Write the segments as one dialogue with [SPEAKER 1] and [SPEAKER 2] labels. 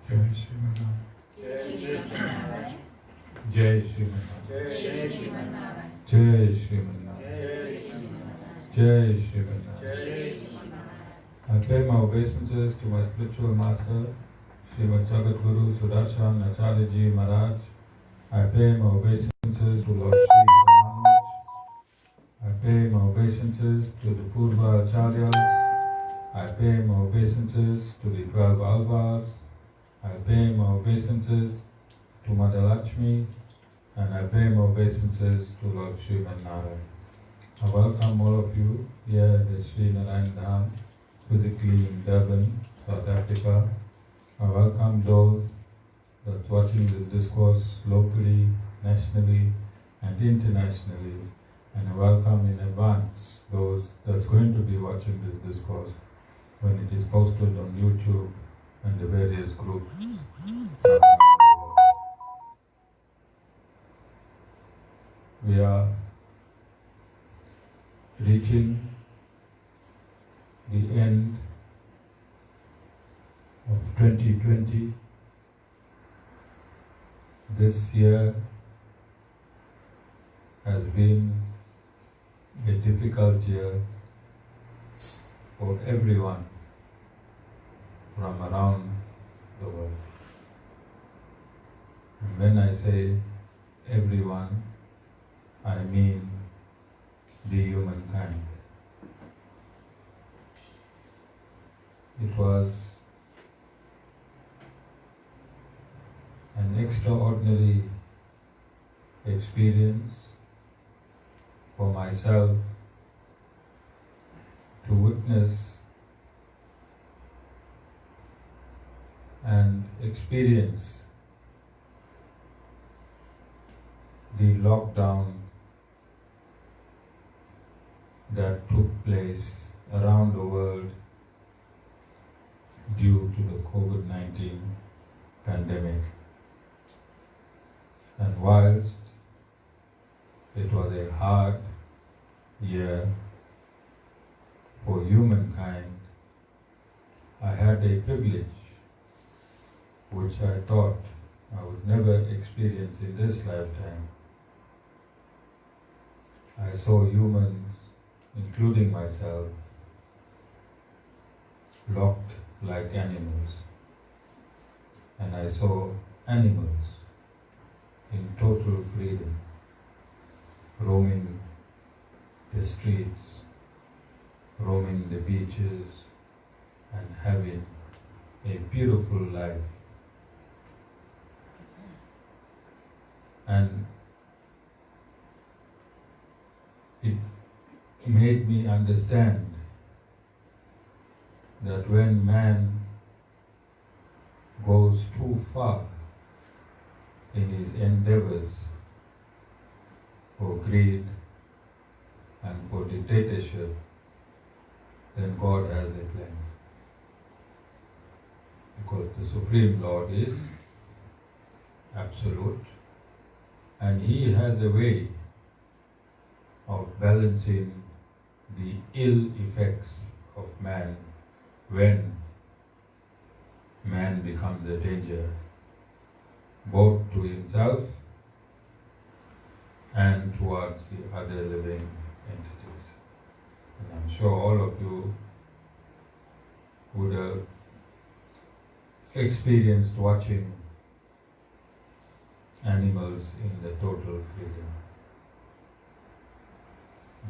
[SPEAKER 1] Jai Sriman Jai Sriman Jai Sriman Jai Sriman Jai Sriman. I pay my obeisances to my spiritual master, Srimad Jagadguru Sudarshan Acharya Ji Maharaj. I pay my obeisances to Lord Sri Ramanuj. I pay my obeisances to the Purva Acharyas. I pay my obeisances to the 12 Alvars. I pay my obeisances to Mother Lakshmi, and I pay my obeisances to Lord Sriman Narayan. I welcome all of you here at the Sri Narayan Dham, physically in Durban, South Africa. I welcome those that's watching this discourse locally, nationally, and internationally. And I welcome in advance those that's going to be watching this discourse when it is posted on YouTube and the various groups. We are reaching the end of 2020. This year has been a difficult year for everyone from around the world. And when I say everyone, I mean the humankind. It was an extraordinary experience for myself to witness and experience the lockdown that took place around the world due to the COVID-19 pandemic. And whilst it was a hard year for humankind, I had a privilege which I thought I would never experience in this lifetime. I saw humans, including myself, locked like animals. And I saw animals in total freedom, roaming the streets, roaming the beaches, and having a beautiful life. And it made me understand that when man goes too far in his endeavours for greed and for dictatorship, then God has a plan. Because the Supreme Lord is absolute, and He has a way of balancing the ill effects of man when man becomes a danger both to himself and towards the other living entities. And I'm sure all of you would have experienced watching animals in the total freedom.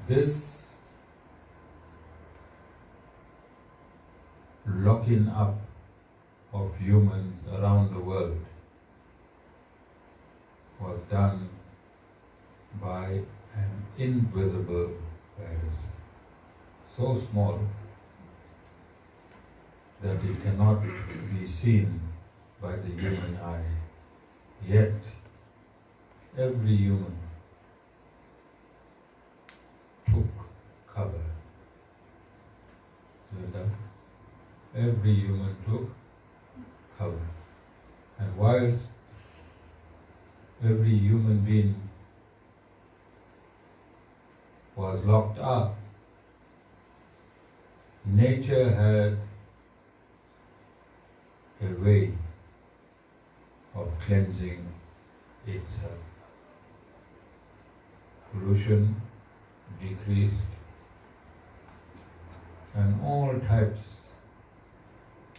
[SPEAKER 1] This locking up of humans around the world was done by an invisible virus, so small that it cannot be seen by the human eye. Yet, every human took cover. Every human took cover. And whilst every human being was locked up, nature had a way cleansing itself. Pollution decreased, and all types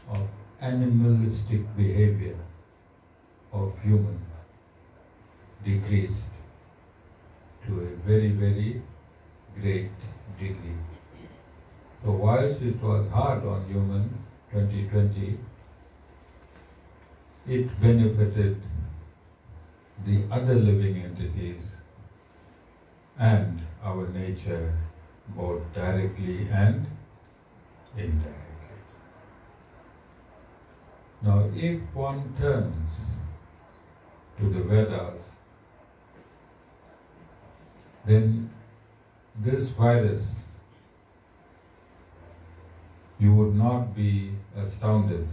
[SPEAKER 1] of animalistic behavior of human decreased to a very, very great degree. So whilst it was hard on human 2020, it benefited the other living entities and our nature both directly and indirectly. Now, if one turns to the Vedas, then this virus, you would not be astounded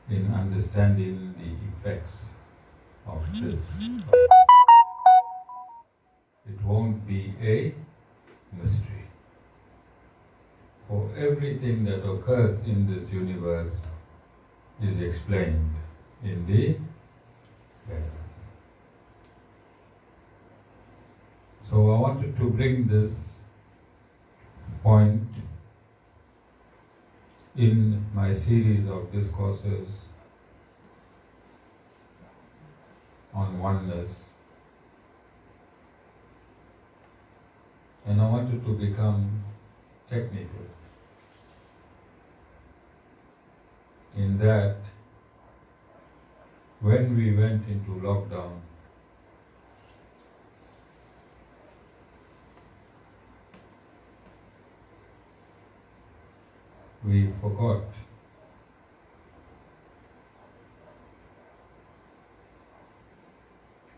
[SPEAKER 1] in understanding the effects of this. It won't be a mystery. For everything that occurs in this universe is explained in the Vedas. So I wanted to bring this point in my series of discourses on oneness, and I wanted to become technical in that when we went into lockdown, we forgot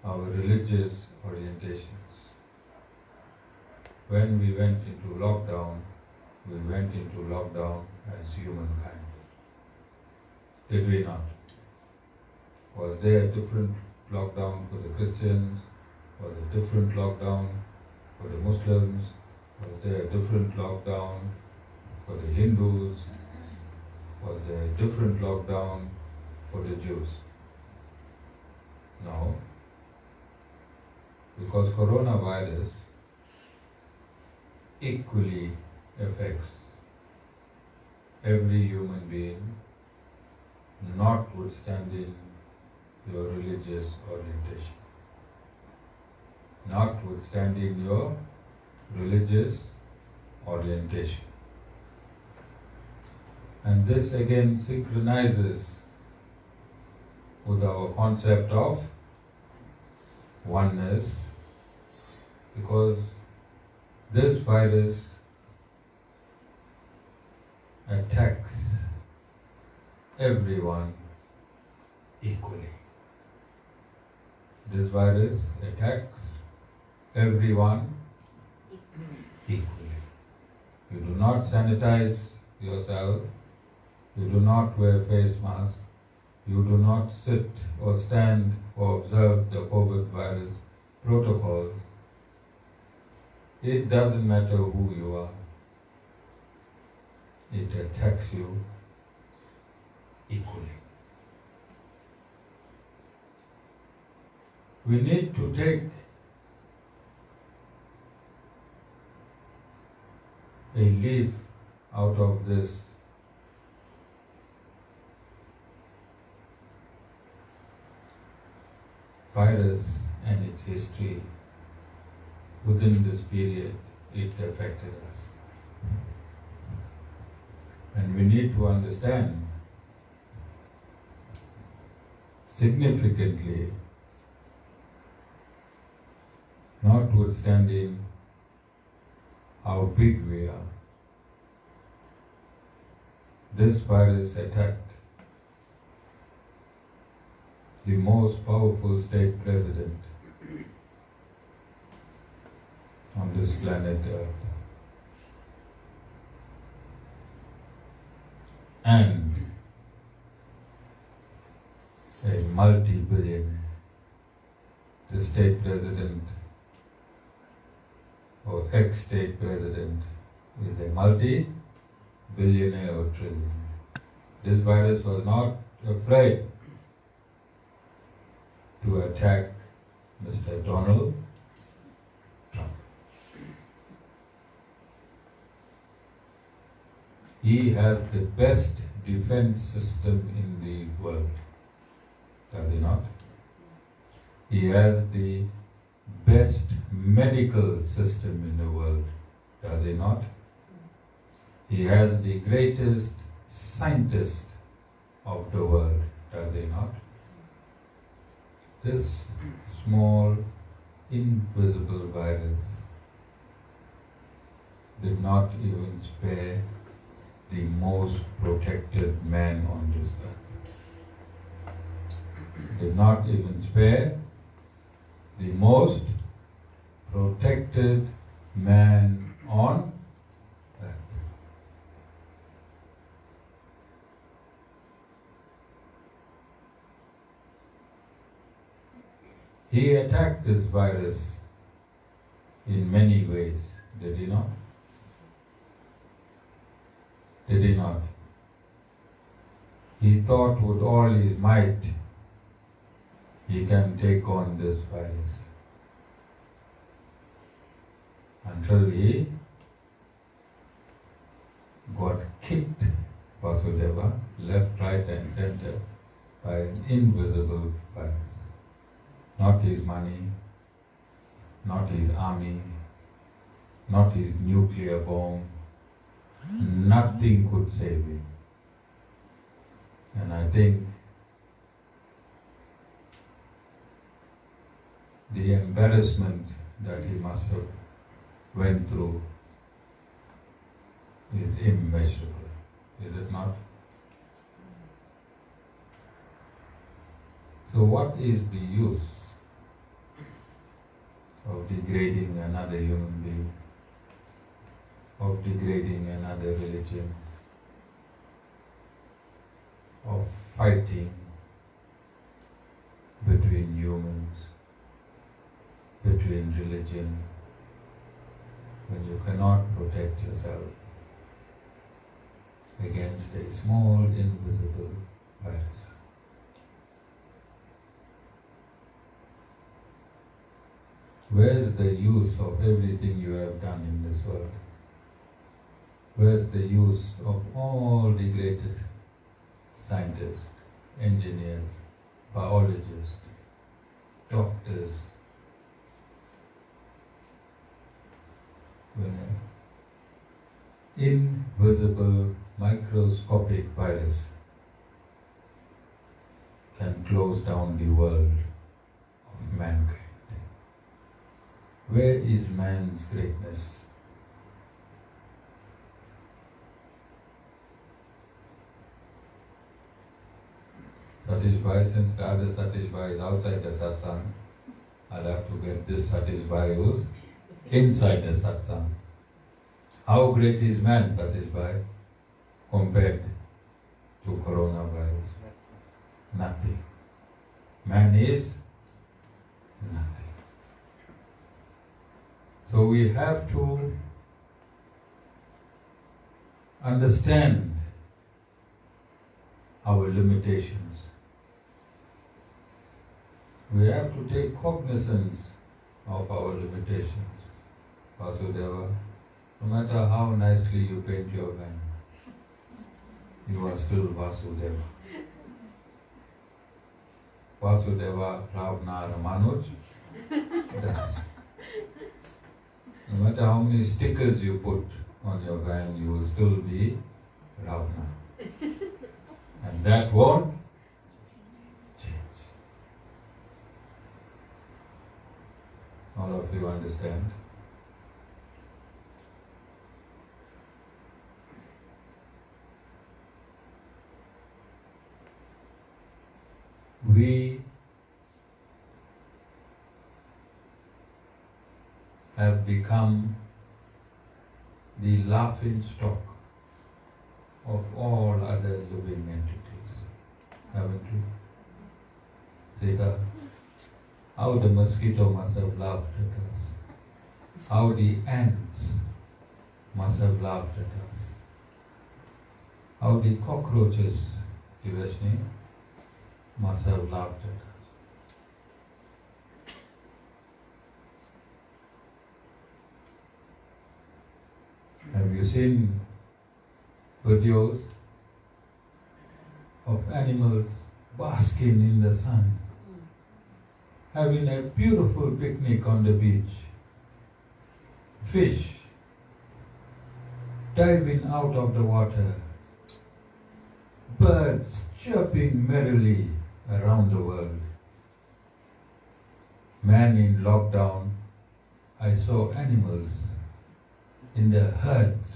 [SPEAKER 1] our religious orientations. When we went into lockdown, we went into lockdown as humankind. Did we not? Was there a different lockdown for the Christians? Was there a different lockdown for the Muslims? Was there a different lockdown for the Hindus? Was there a different lockdown for the Jews? No. Because coronavirus equally affects every human being, notwithstanding your religious orientation. Notwithstanding your religious orientation. And this again synchronizes with our concept of oneness, because this virus attacks everyone equally. This virus attacks everyone equally. You do not sanitize yourself, you do not wear face mask, you do not sit or stand or observe the COVID virus protocols. It doesn't matter who you are. It attacks you equally. We need to take a leaf out of this virus and its history. Within this period, it affected us. And we need to understand significantly, notwithstanding how big we are, this virus attacked the most powerful state president on this planet Earth, and a multi-billionaire. The state president or ex-state president is a multi-billionaire or trillionaire. This virus was not afraid to attack Mr. Donald Trump. He has the best defense system in the world, does he not? He has the best medical system in the world, does he not? He has the greatest scientist of the world, does he not? This small, invisible virus did not even spare the most protected man on this earth. Did not even spare the most protected man on earth. He attacked this virus in many ways, did he not? Did he not? He thought with all his might he can take on this virus. Until he got kicked, Vasudeva, left, right and center by an invisible virus. Not his money, not his army, not his nuclear bomb. Nothing could save him. And I think the embarrassment that he must have went through is immeasurable, is it not? So what is the use of degrading another human being, of degrading another religion, of fighting between humans, between religion, when you cannot protect yourself against a small invisible virus? Where's the use of everything you have done in this world? Where's the use of all the greatest scientists, engineers, biologists, doctors, when an invisible microscopic virus can close down the world of mankind? Where is man's greatness? Satish Bhai, since the other Satish Bhai is outside the satsang, I'll have to get this Satish Bhai who's inside the satsang. How great is man, Satish Bhai, compared to coronavirus? Nothing. Man is nothing. So we have to understand our limitations. We have to take cognizance of our limitations. Vasudeva, no matter how nicely you paint your van, you are still Vasudeva. Vasudeva, Ravana, Manuj. No matter how many stickers you put on your van, you will still be Ravana. And that won't change. All of you understand? We have become the laughing stock of all other living entities, haven't we? Sita, how the mosquito must have laughed at us, how the ants must have laughed at us, how the cockroaches, Divashni, must have laughed at us. Have you seen videos of animals basking in the sun, having a beautiful picnic on the beach? Fish diving out of the water, birds chirping merrily around the world. Man in lockdown, I saw animals in their herds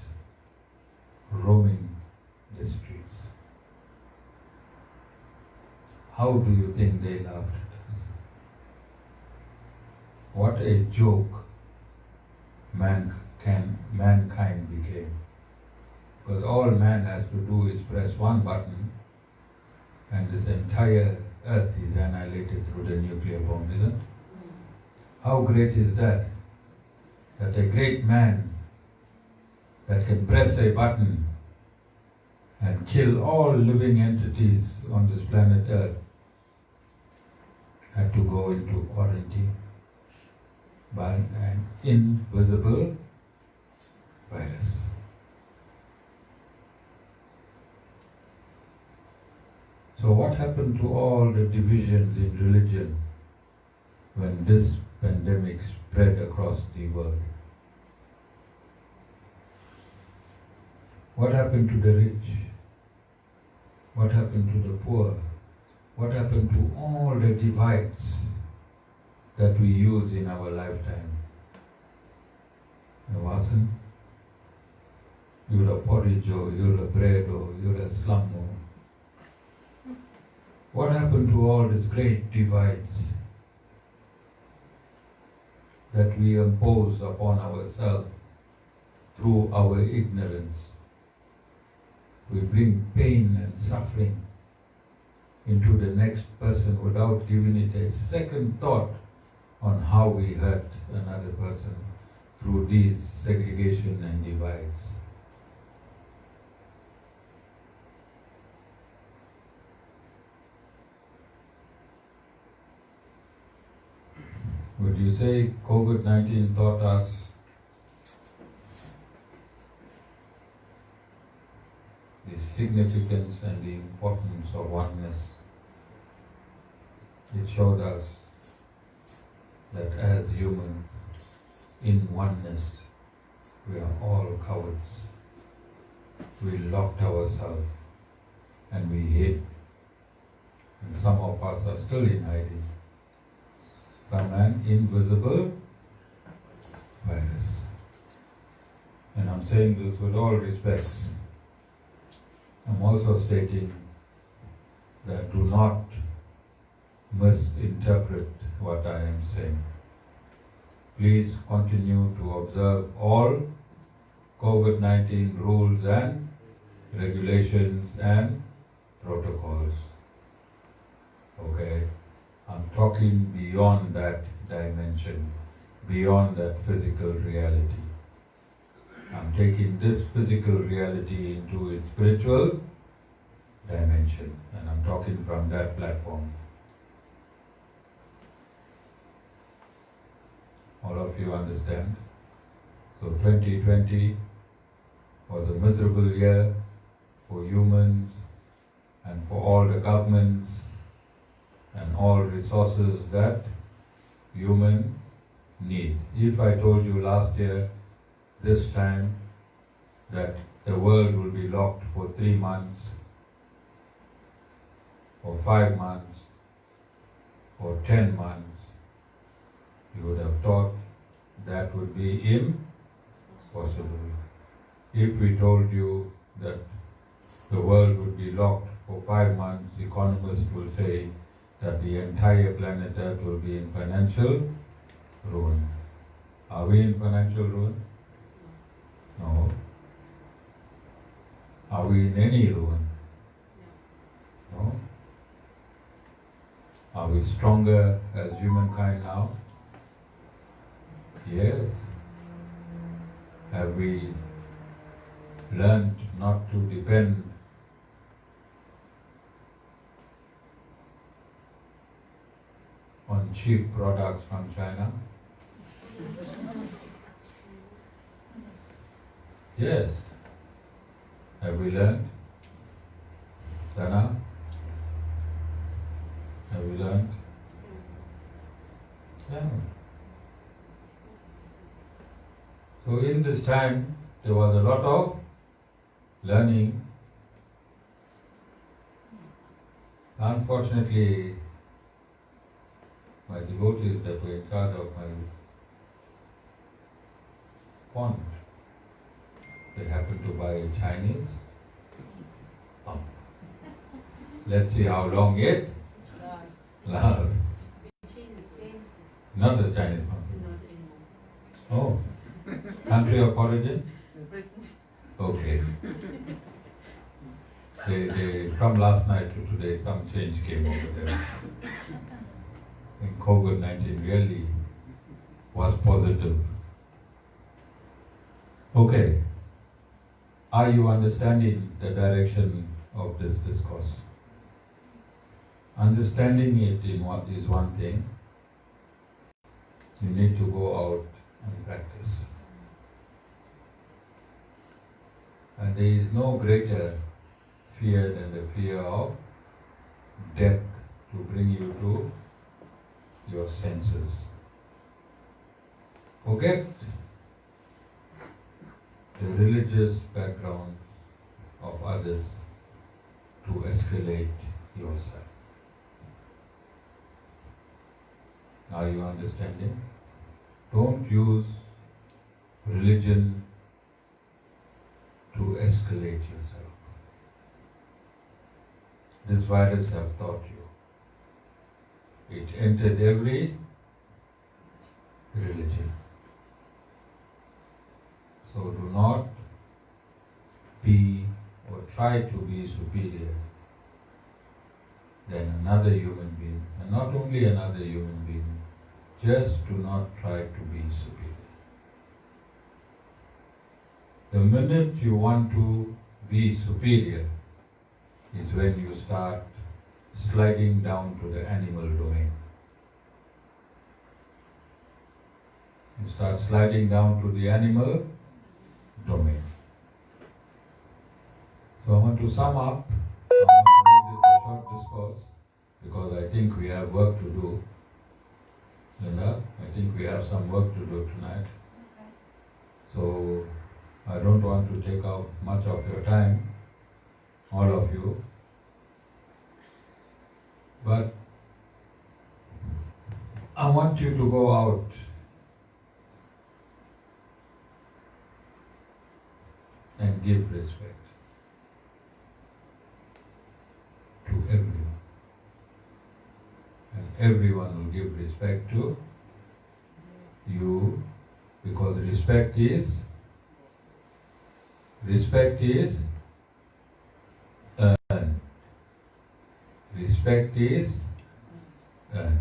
[SPEAKER 1] roaming the streets. How do you think they laughed at us? What a joke mankind became. Because all man has to do is press one button and this entire earth is annihilated through the nuclear bomb, isn't it? How great is that? That a great man that can press a button and kill all living entities on this planet Earth had to go into quarantine by an invisible virus. So what happened to all the divisions in religion when this pandemic spread across the world? What happened to the rich? What happened to the poor? What happened to all the divides that we use in our lifetime? There wasn't. You're a porridge, or you're a bread, or you're a slum. What happened to all these great divides that we impose upon ourselves through our ignorance? We bring pain and suffering into the next person without giving it a second thought on how we hurt another person through these segregation and divides. Would you say COVID-19 taught us the significance and the importance of oneness? It showed us that as humans, in oneness, we are all cowards. We locked ourselves and we hid. And some of us are still in hiding from an invisible virus. And I'm saying this with all respect. I'm also stating that do not misinterpret what I am saying. Please continue to observe all COVID-19 rules and regulations and protocols. Okay? I'm talking beyond that dimension, beyond that physical reality. I'm taking this physical reality into its spiritual dimension, and I'm talking from that platform. All of you understand? So 2020 was a miserable year for humans and for all the governments and all resources that humans need. If I told you last year, this time, that the world will be locked for 3 months, or 5 months, or 10 months, you would have thought that would be impossible. If we told you that the world would be locked for 5 months, economists will say that the entire planet Earth will be in financial ruin. Are we in financial ruin? No. Are we in any ruin? No. Are we stronger as humankind now? Yes. Have we learned not to depend cheap products from China? Yes. Have we learned? Dana? Have we learned? Yeah. So in this time, there was a lot of learning. Unfortunately, my devotees that were in charge of my pond, they happened to buy Chinese pump. Let's see how long it lasts. Not the Chinese pump. Oh, country of origin? Okay. They from last night to today, some change came over there. And COVID-19 really was positive. Okay. Are you understanding the direction of this discourse? Understanding it is one thing. You need to go out and practice. And there is no greater fear than the fear of death to bring you to your senses. Forget the religious background of others to escalate yourself. Are you understanding? Don't use religion to escalate yourself. This virus has taught you. It entered every religion. So do not be or try to be superior than another human being. And not only another human being, just do not try to be superior. The minute you want to be superior is when you start sliding down to the animal domain. You start sliding down to the animal domain. So I want to sum up. I want to make this a short discourse because I think we have work to do. Linda, I think we have some work to do tonight. So I don't want to take up much of your time, all of you. But I want you to go out and give respect to everyone. And everyone will give respect to you because respect is earned. Respect is earned.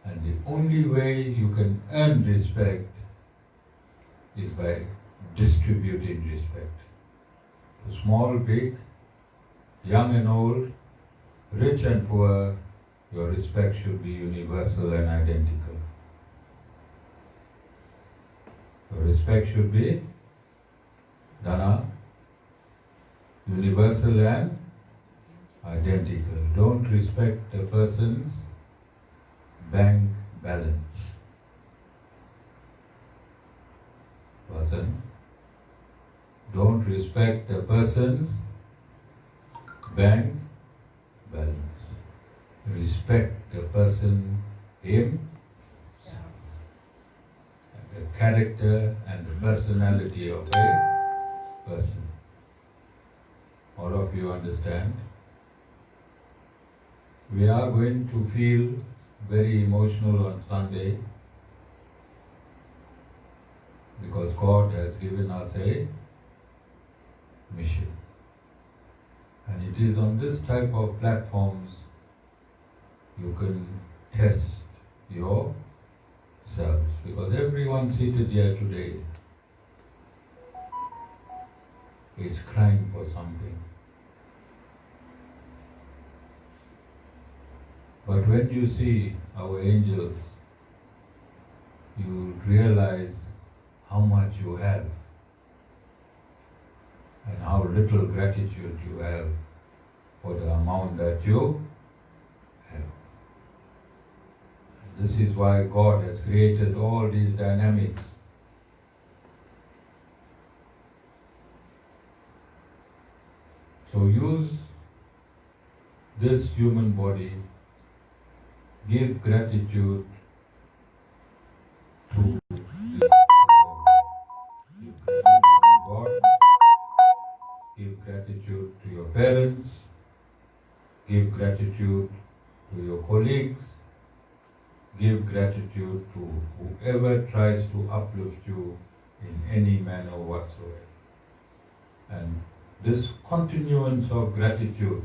[SPEAKER 1] And the only way you can earn respect is by distributing respect. To small, big, young and old, rich and poor, your respect should be universal and identical. Your respect should be, Dana, universal and identical. Don't respect a person's bank balance. Don't respect a person's bank balance. Respect the person, him, the character and the personality of a person. All of you understand? We are going to feel very emotional on Sunday because God has given us a mission. And it is on this type of platforms you can test yourselves, because everyone seated here today is crying for something. But when you see our angels, you realize how much you have and how little gratitude you have for the amount that you have. And this is why God has created all these dynamics. So use this human body, give gratitude to the give gratitude to God, give gratitude to your parents, give gratitude to your colleagues, give gratitude to whoever tries to uplift you in any manner whatsoever. And this continuance of gratitude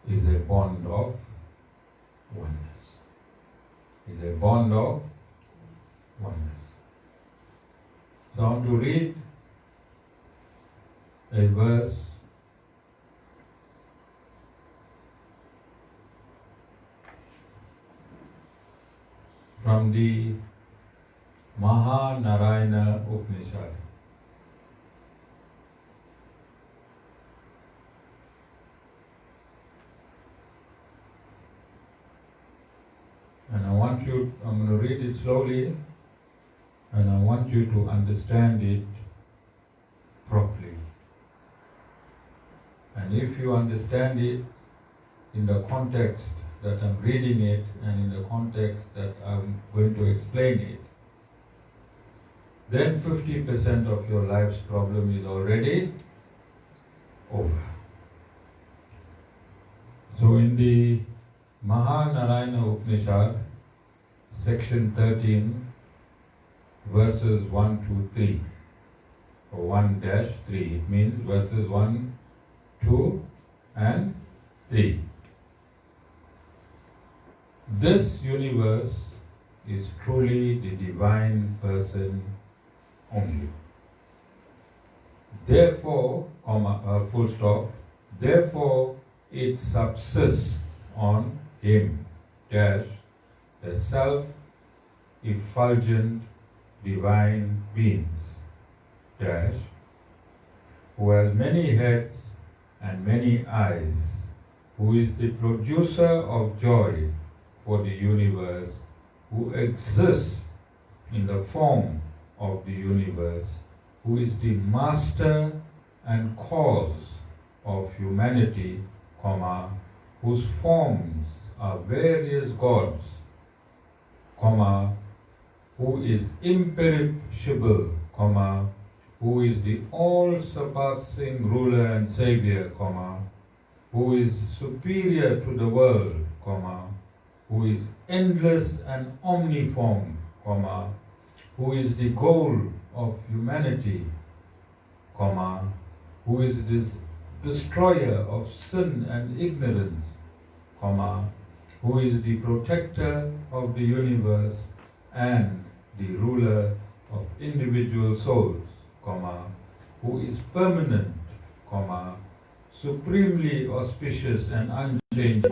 [SPEAKER 1] is a bond of oneness. Is a bond of oneness. So I want to read a verse from the Narayana Upanishad. And I'm going to read it slowly, and I want you to understand it properly. And if you understand it in the context that I'm reading it and in the context that I'm going to explain it, then 50% of your life's problem is already over. So in the Narayana Upanishad, section 13, verses 1 to 3, or 1-3, it means verses 1, 2, and 3. This universe is truly the divine person only. Therefore, full stop, therefore it subsists on him, the self-effulgent divine beings, who has many heads and many eyes, who is the producer of joy for the universe, who exists in the form of the universe, who is the master and cause of humanity, whose forms are various gods, who is imperishable, who is the all-surpassing ruler and savior, who is superior to the world, who is endless and omniform, who is the goal of humanity, who is this destroyer of sin and ignorance, who is the protector of the universe and the ruler of individual souls, who is permanent, supremely auspicious and unchanging,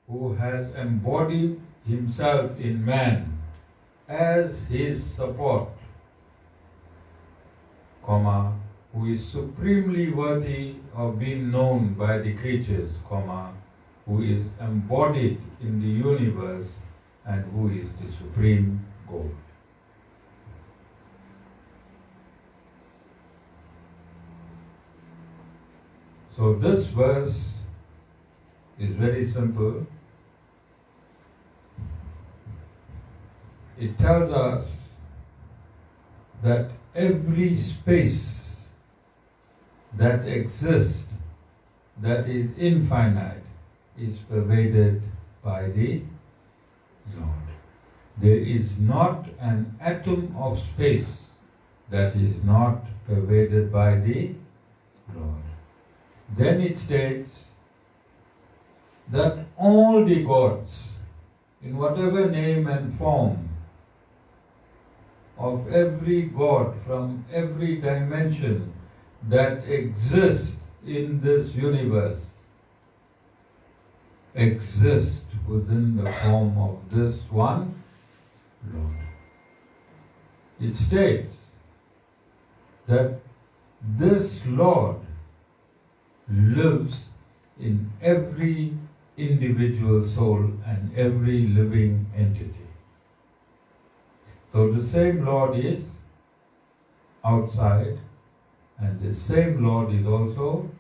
[SPEAKER 1] who has embodied himself in man as his support, who is supremely worthy of being known by the creatures, who is embodied in the universe and who is the supreme goal. So this verse is very simple. It tells us that every space that exists, that is infinite, is pervaded by the Lord. There is not an atom of space that is not pervaded by the Lord. Then it states that all the gods, in whatever name and form, of every god from every dimension that exist in this universe exist within the form of this one Lord. It states that this Lord lives in every individual soul and every living entity. So the same Lord is outside, and the same Lord is also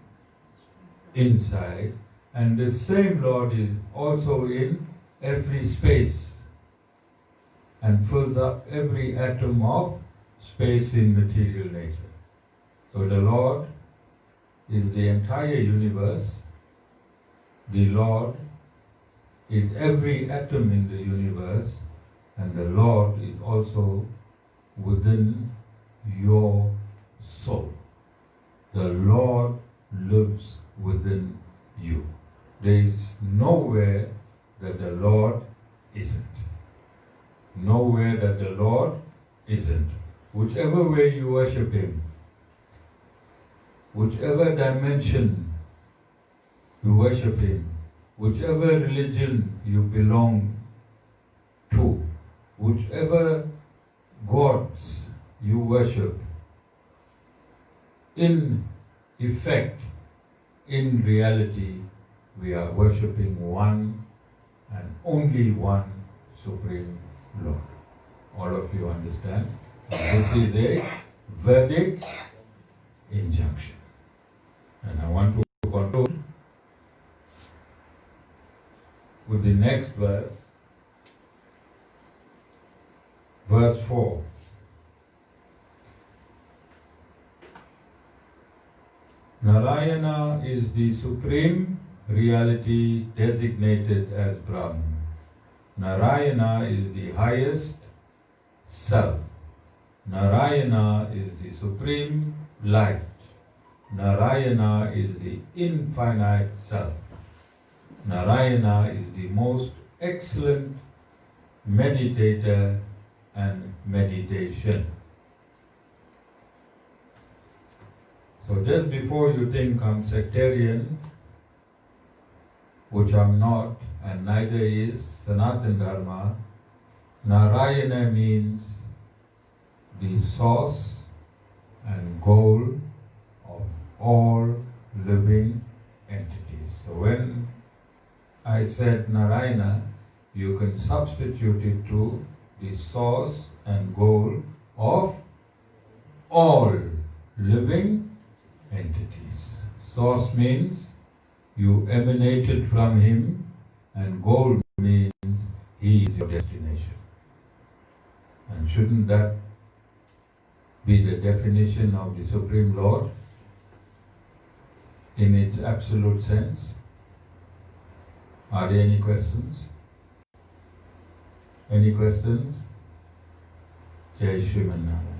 [SPEAKER 1] inside, and the same Lord is also in every space and fills up every atom of space in material nature. So the Lord is the entire universe. The Lord is every atom in the universe, and the Lord is also within your soul. The Lord lives within you. There is nowhere that the Lord isn't. Nowhere that the Lord isn't. Whichever way you worship Him, whichever dimension you worship Him, whichever religion you belong to, whichever gods you worship, in effect, in reality, we are worshipping one and only one Supreme Lord. All of you understand? And this is a Vedic injunction. And I want to conclude with the next verse, verse 4. Narayana is the supreme reality designated as Brahman. Narayana is the highest self. Narayana is the supreme light. Narayana is the infinite self. Narayana is the most excellent meditator and meditation. So just before you think I'm sectarian, which I'm not, and neither is Sanatana Dharma, Narayana means the source and goal of all living entities. So when I said Narayana, you can substitute it to the source and goal of all living entities. Source means you emanated from Him, and goal means He is your destination. And shouldn't that be the definition of the Supreme Lord in its absolute sense? Are there any questions? Any questions? Jai Shriman Narayan.